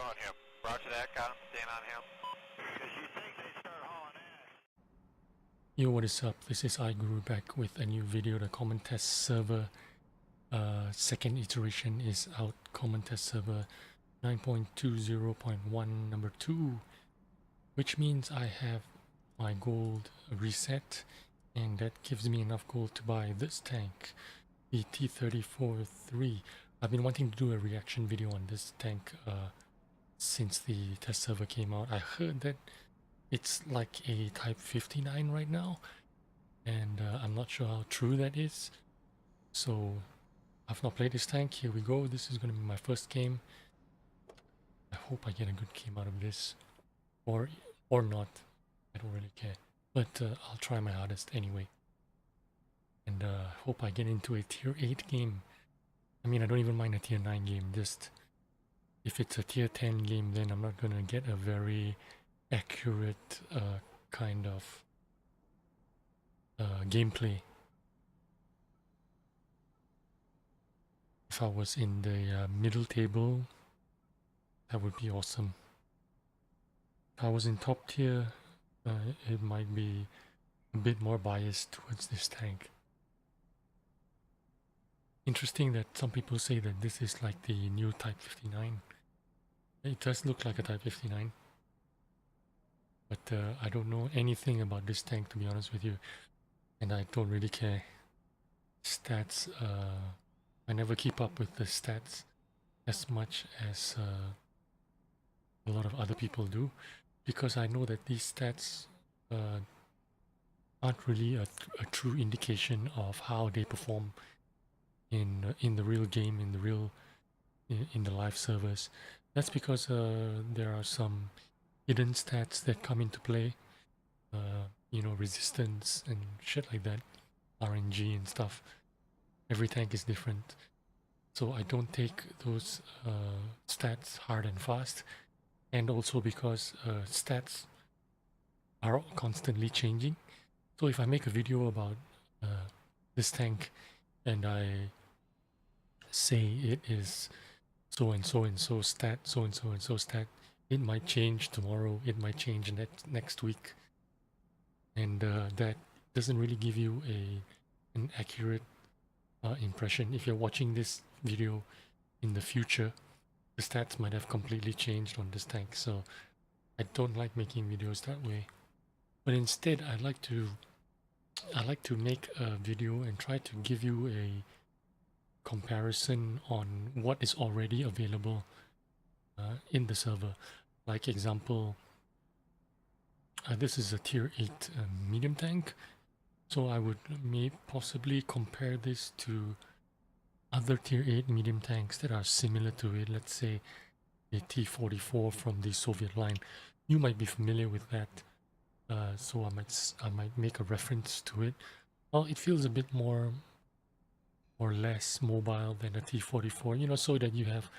on him. Roger that, got him. Stand on him. Because you think they start hauling ass. Yo, what is up? This is iGuru back with a new video. The Common Test server second iteration is out. Common Test server 9.20.1 number 2, which means I have my gold reset, and that gives me enough gold to buy this tank, the T-34-3. I've been wanting to do a reaction video on this tank since the test server came out. I heard that it's like a Type 59 right now, and I'm not sure how true that is. So I've not played this tank. Here we go. This is going to be my first game. I hope I get a good game out of this, or not. I don't really care, but I'll try my hardest anyway, and hope I get into a tier 8 game. I mean, I don't even mind a tier 9 game. Just if it's a tier 10 game, then I'm not gonna get a very accurate kind of gameplay. If I was in the middle table, that would be awesome. If I was in top tier, it might be a bit more biased towards this tank. Interesting that some people say that this is like the new Type 59. It does look like a Type 59. But I don't know anything about this tank, to be honest with you. And I don't really care. Stats, I never keep up with the stats as much as a lot of other people do, because I know that these stats aren't really a true indication of how they perform in the real game, in the live servers. That's because there are some hidden stats that come into play, you know, resistance and shit like that, RNG and stuff. Every tank is different, so I don't take those stats hard and fast. And also because stats are constantly changing. So if I make a video about this tank and I say it is so and so and so stat, so and so and so stat, it might change tomorrow, it might change next week, and that doesn't really give you an accurate impression. If you're watching this video in the future, the stats might have completely changed on this tank, so I don't like making videos that way. But instead, I like to make a video and try to give you a comparison on what is already available in the server. Like example, this is a tier 8 medium tank, so I would possibly compare this to other tier 8 medium tanks that are similar to it. Let's say a T-34 from the Soviet line. You might be familiar with that, so I might make a reference to it. Well, it feels a bit more or less mobile than a T-44, you know, so that you have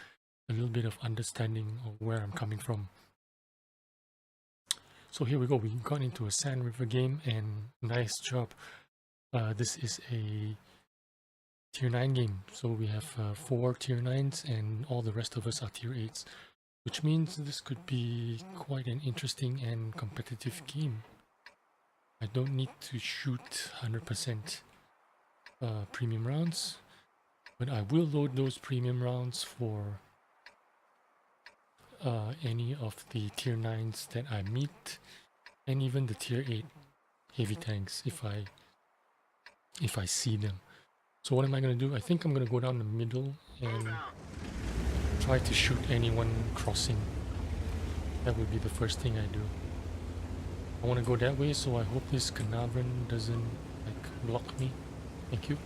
a little bit of understanding of where I'm coming from. So here we go. We got into a Sand River game, and nice job. This is a tier 9 game, so we have 4 tier 9s and all the rest of us are tier 8s, which means this could be quite an interesting and competitive game. I don't need to shoot 100% premium rounds, but I will load those premium rounds for any of the tier 9s that I meet, and even the tier 8 heavy tanks if I see them. So what am I going to do? I think I'm going to go down the middle and try to shoot anyone crossing. That would be the first thing I do. I want to go that way, so I hope this Carnarvon doesn't like block me. Thank you.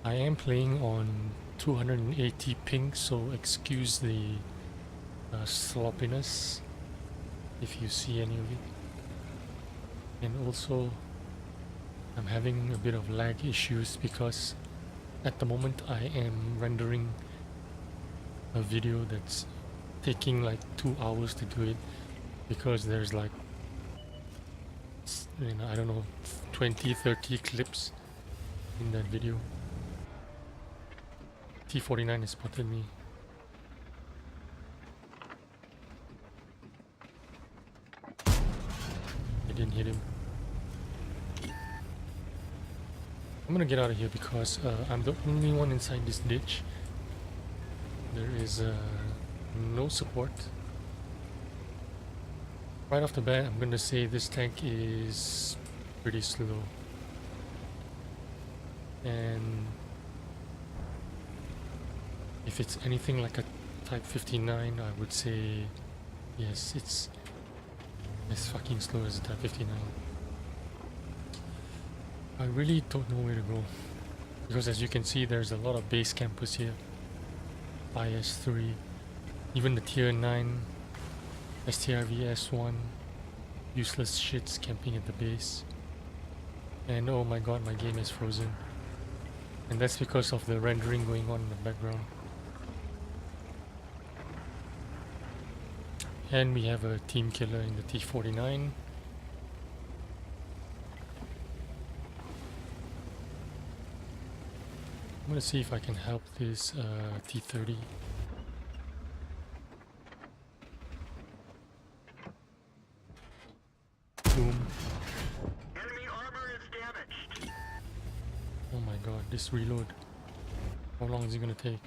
I am playing on 280 ping, so excuse the sloppiness if you see any of it. And also, I'm having a bit of lag issues because at the moment I am rendering a video that's taking like 2 hours to do it, because there's like, you know, I don't know, 20-30 clips in that video. T-49 has spotted me. didn't hit him. I'm gonna get out of here because I'm the only one inside this ditch. There is no support. Right off the bat, I'm gonna say this tank is pretty slow. And if it's anything like a Type 59, I would say yes, it's as fucking slow as a Type 59. I really don't know where to go, because as you can see, there's a lot of base campers here. IS-3, even the Tier 9 STRV S1, useless shits camping at the base. And oh my god, my game is frozen. And that's because of the rendering going on in the background. And we have a team killer in the T-49. I'm gonna see if I can help this T-30. Boom. Enemy armor is damaged. Oh my god, this reload. How long is it gonna take?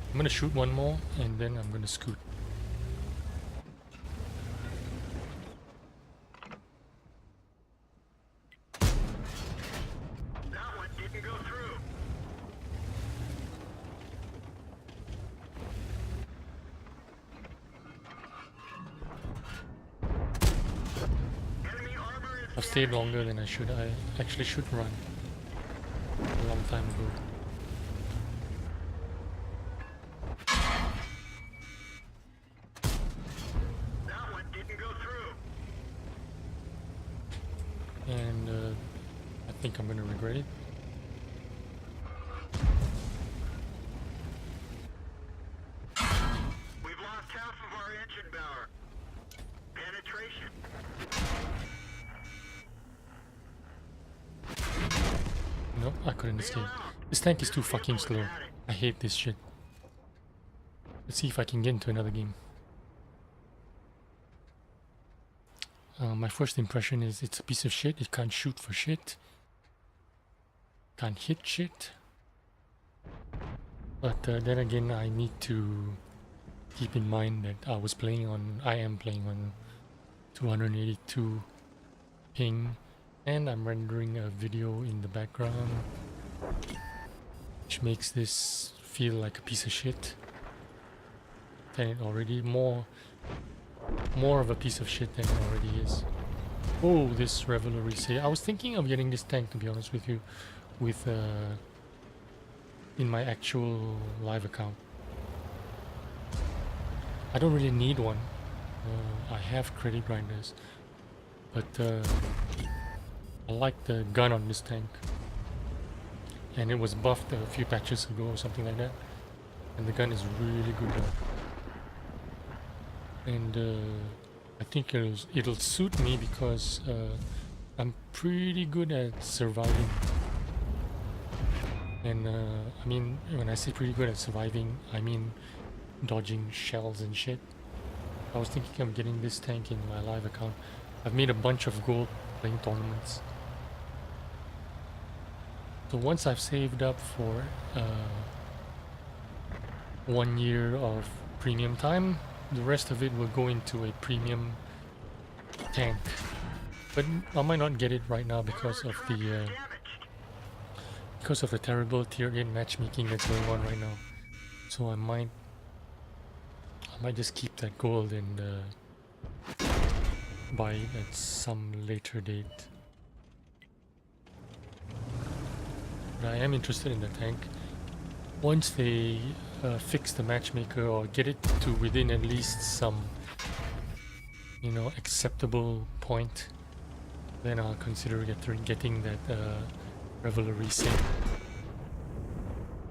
I'm gonna shoot one more and then I'm gonna scoot. That one didn't go through. Enemy armor is I've stayed longer than I should. I actually should run a long time ago. That one didn't go through. And I think I'm gonna regret it. We've lost half of our engine power. Penetration. Nope, I couldn't escape. This tank is too fucking slow. I hate this shit. Let's see if I can get into another game. My first impression is it's a piece of shit. It can't shoot for shit. Can't hit shit. But then again, I need to keep in mind that I am playing on 282 ping, and I'm rendering a video in the background, which makes this feel like a piece of shit. Than it already more of a piece of shit than it already is. Oh, this Revelry say. I was thinking of getting this tank, to be honest with you, with in my actual live account. I don't really need one. I have credit grinders, but I like the gun on this tank, and it was buffed a few patches ago or something like that, and the gun is really good gun. And I think it'll suit me because I'm pretty good at surviving. And I mean, when I say pretty good at surviving, I mean dodging shells and shit. I was thinking of getting this tank in my live account. I've made a bunch of gold playing tournaments. So once I've saved up for 1 year of premium time, the rest of it will go into a premium tank. But I might not get it right now because of the terrible tier 8 matchmaking that's going on right now. So I might just keep that gold and buy it at some later date. But I am interested in the tank. Once they fix the matchmaker or get it to within at least some, you know, acceptable point, then I'll consider getting that Revelry sim.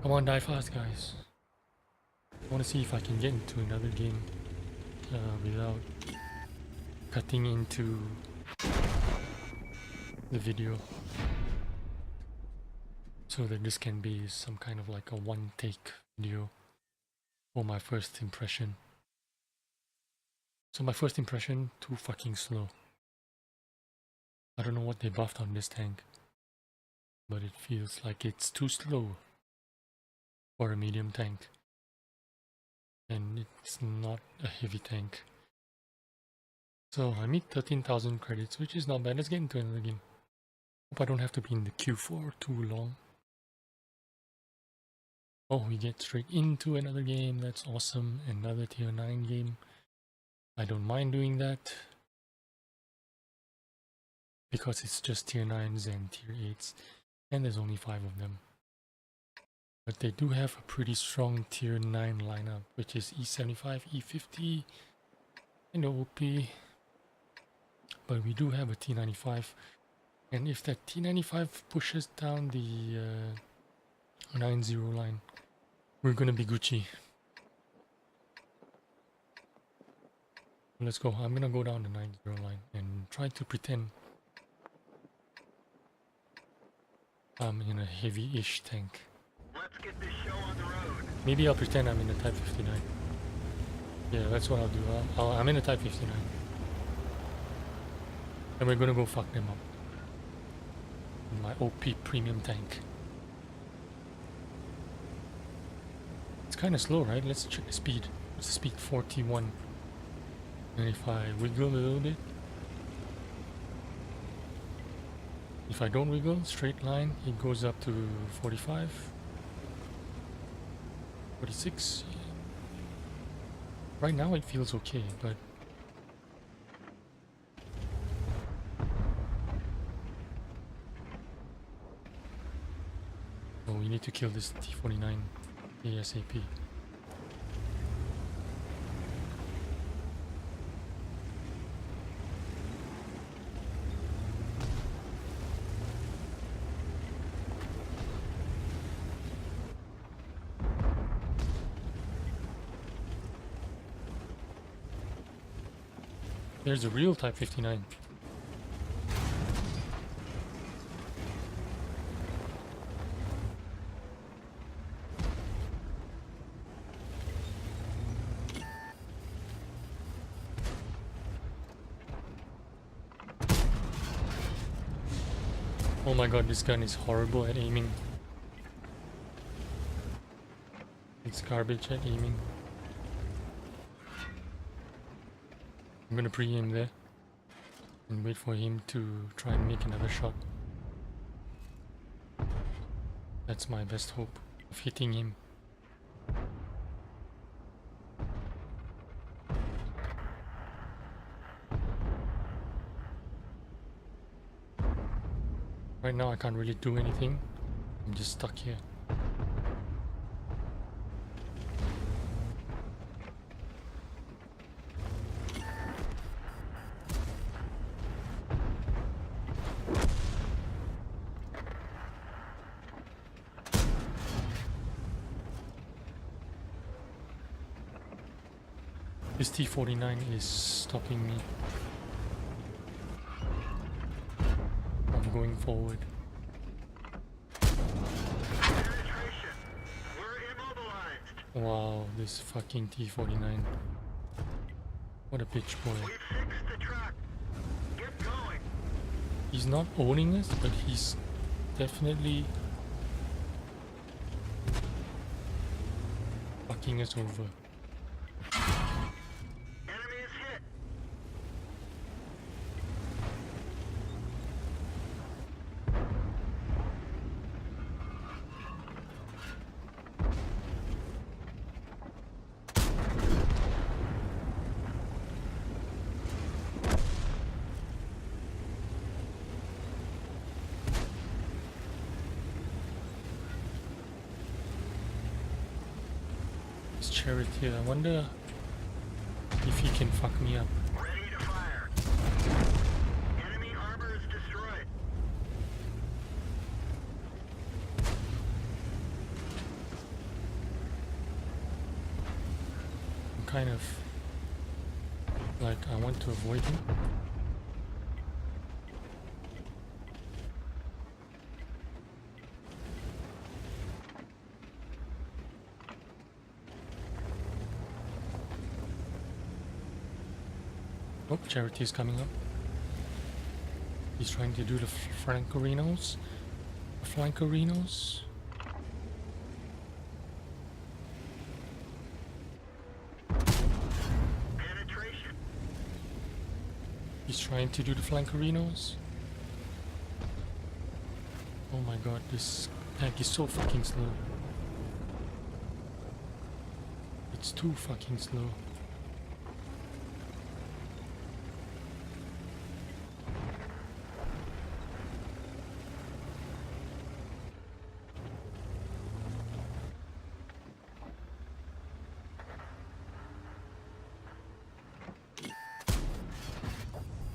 Come on, die fast, guys. I want to see if I can get into another game without cutting into the video. so that this can be some kind of like a one take video for my first impression. So my first impression, too fucking slow. I don't know what they buffed on this tank, but it feels like it's too slow for a medium tank. And it's not a heavy tank. So I meet 13,000 credits, which is not bad. Let's get into another game. Hope I don't have to be in the queue for too long. Oh, we get straight into another game. That's awesome. Another tier 9 game. I don't mind doing that, because it's just tier 9s and tier 8s, and there's only 5 of them. But they do have a pretty strong tier 9 lineup, which is E75, E50, and the OP. But we do have a T-95, and if that T-95 pushes down the 90 line, we're gonna be Gucci. Let's go. I'm gonna go down the 90 line and try to pretend I'm in a heavy-ish tank. Let's get this show on the road. Maybe I'll pretend I'm in the Type 59. Yeah, that's what I'll do. I'm in the Type 59. And we're gonna go fuck them up. In my OP premium tank. It's kinda slow, right? Let's check the speed. What's the speed? 41. And if I wiggle a little bit, if I don't wiggle, straight line, it goes up to 45, 46. Right now it feels okay, but oh, we need to kill this T-49 ASAP. There's a real Type 59. Oh my god, this gun is horrible at aiming. It's garbage at aiming. I'm gonna pre-aim there and wait for him to try and make another shot. That's my best hope of hitting him. Right now I can't really do anything. I'm just stuck here. This T-49 is stopping me. I'm going forward. Wow, this fucking T-49. What a bitch boy. We've fixed the truck. Get going. He's not owning us, but he's definitely fucking us over. Enemy is hit. This Chariot here, I wonder if he can fuck me up. Ready to fire. Enemy armor is destroyed. I'm kind of like, I want to avoid him. Oh, Charity is coming up. He's trying to do the flankerinos. The flankerinos. Penetration. He's trying to do the flankerinos. Oh my god, this tank is so fucking slow. It's too fucking slow.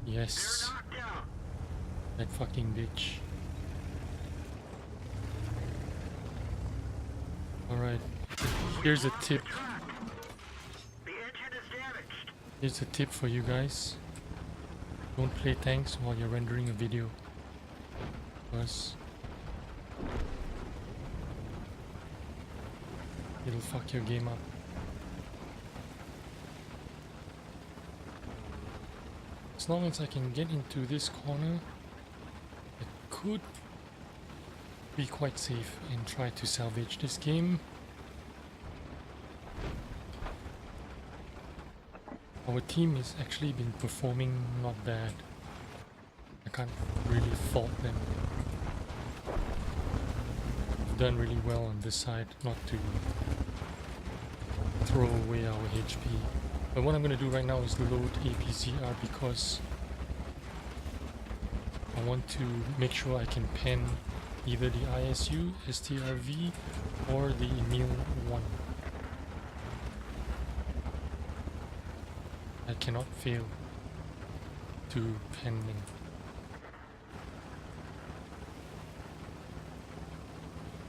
Yes. That fucking bitch. Alright. Here's a tip. The engine is damaged. Here's a tip for you guys. Don't play tanks while you're rendering a video. Because it'll fuck your game up. As long as I can get into this corner, it could be quite safe and try to salvage this game. Our team has actually been performing not bad. I can't really fault them. We've done really well on this side, not to throw away our HP. But what I'm going to do right now is load APCR because I want to make sure I can pen either the ISU, STRV, or the Emil 1. I cannot fail to pen them.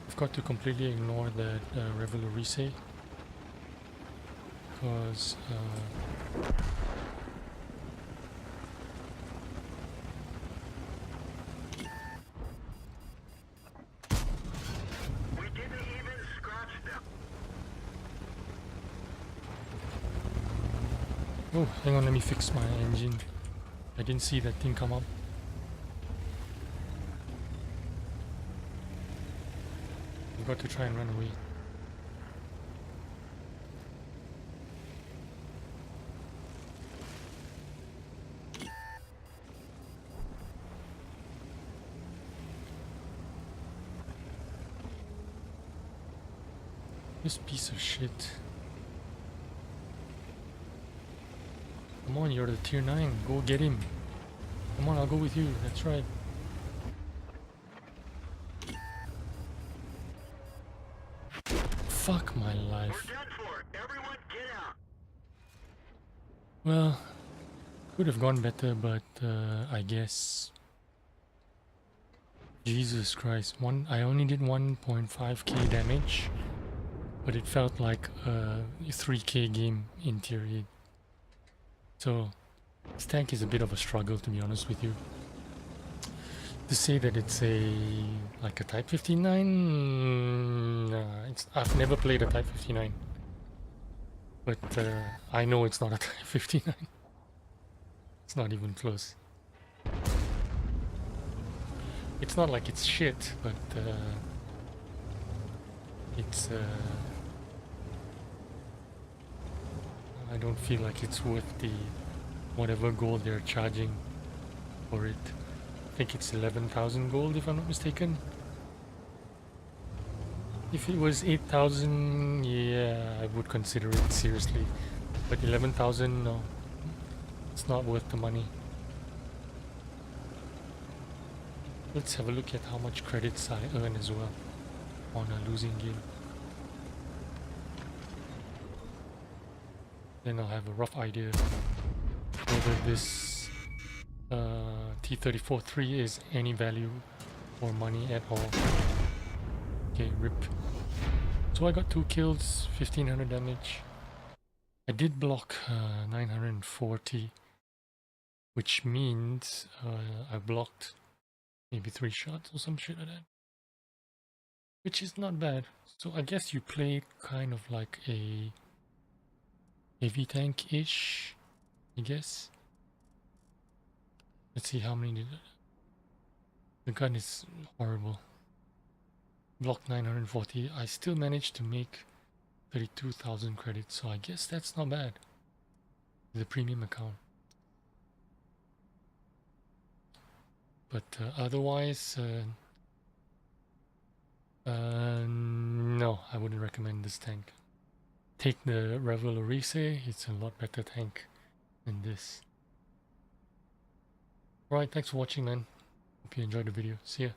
I've got to completely ignore that Revolurise because We didn't even scratch them. oh, hang on, let me fix my engine. I didn't see that thing come up. I've got to try and run away. This piece of shit. Come on, you're the tier 9. Go get him. Come on, I'll go with you. That's right. Fuck my life. We're done for. Everyone get out. Well, could have gone better, but I guess. Jesus Christ. I only did 1.5k damage, but it felt like a 3k game in theory. So, this tank is a bit of a struggle, to be honest with you. To say that it's like a Type 59, I've never played a Type 59. But I know it's not a Type 59. It's not even close. It's not like it's shit, but it's I don't feel like it's worth the whatever gold they're charging for it. I think it's 11,000 gold if I'm not mistaken. If it was 8,000, yeah, I would consider it seriously. But 11,000, no. It's not worth the money. Let's have a look at how much credits I earn as well on a losing game. Then I'll have a rough idea whether this T-34-3 is any value or money at all. Okay, rip. So I got 2 kills, 1500 damage. I did block 940, which means I blocked maybe 3 shots or some shit like that, which is not bad. So I guess you play kind of like a heavy tank-ish, I guess. Let's see how many did. The gun is horrible. Block 940. I still managed to make 32,000 credits, so I guess that's not bad. The premium account. But otherwise, no, I wouldn't recommend this tank. Take the Revolurise, it's a lot better tank than this. Alright, thanks for watching, man. Hope you enjoyed the video. See ya.